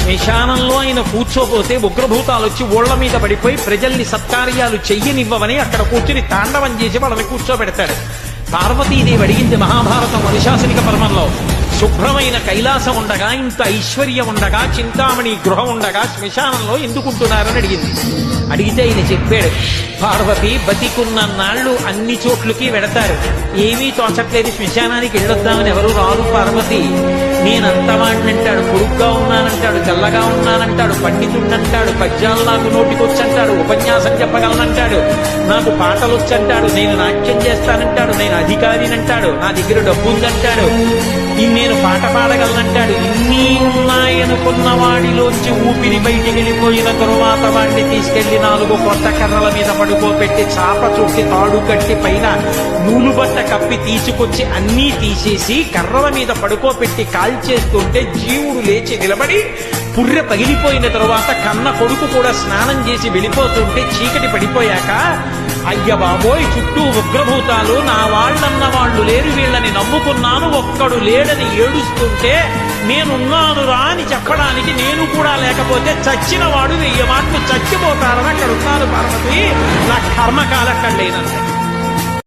శ్మశానంలో ఆయన కూర్చోపోతే ఉగ్రభూతాలు వచ్చి ఓళ్ల మీద పడిపోయి ప్రజల్ని సత్కార్యాలు చెయ్యనివ్వవని అక్కడ కూర్చుని తాండవం చేసి వాళ్ళని కూర్చోబెడతాడు. పార్వతీదేవి అడిగింది మహాభారతం అనుశాసనిక పర్వంలో, శుభ్రమైన కైలాసం ఉండగా, ఇంత ఐశ్వర్యం ఉండగా, చింతామణి గృహం ఉండగా శ్మశానంలో ఎందుకుంటున్నారని అడిగింది. అడిగితే ఆయన చెప్పాడు, పార్వతి బతికున్న నాళ్ళు అన్ని చోట్లకి వెడతారు, ఏమీ తోచట్లేదు, శ్మశానానికి వెళ్ళొద్దామని ఎవరు రారు పార్వతి. నేనంతవాణ్ణంటాడు, పొరుగ్గా ఉన్నానంటాడు, తెల్లగా ఉన్నానంటాడు, పండితుడంటాడు, పద్యాలు నాకు నోటికొచ్చంటాడు, ఉపన్యాసం చెప్పగలనంటాడు, నాకు పాటలు వచ్చంటాడు, నేను నాట్యం చేస్తానంటాడు, నేను అధికారినంటాడు, నా దగ్గర డబ్బు ఉందంటాడు, నేను పాట పాడగలనంటాడు. ఇన్ని ఉన్నాయనుకున్న వాడిలోంచి ఊపిరి బయటికి వెళ్ళిపోయిన తరువాత వాడిని తీసుకెళ్లి 4 కొత్త కర్రల మీద పడుకోబెట్టి చాప చుట్టి తాడు కట్టి పైన నూలు బట్ట కప్పి తీసుకొచ్చి అన్నీ తీసేసి కర్రల మీద పడుకోబెట్టి కాల్చేస్తుంటే జీవుడు లేచి నిలబడి పుర్రె పగిలిపోయిన తరువాత కన్న కొడుకు కూడా స్నానం చేసి వెళ్ళిపోతుంటే చీకటి పడిపోయాక, అయ్య బాబోయ్ చుట్టూ ఉగ్రభూతాలు, నా వాళ్ళన్న వాళ్ళు లేరు, వీళ్ళని నమ్ముకున్నాను, ఒక్కడు లేడని ఏడుస్తుంటే నేనున్నాను రా అని చెప్పడానికి నేను కూడా లేకపోతే చచ్చిన వాడు 1000 మాటలు చచ్చిపోతారని అక్కడ ఉన్నారు పార్వతి. నా కర్మకాలక్కడ లేనంటే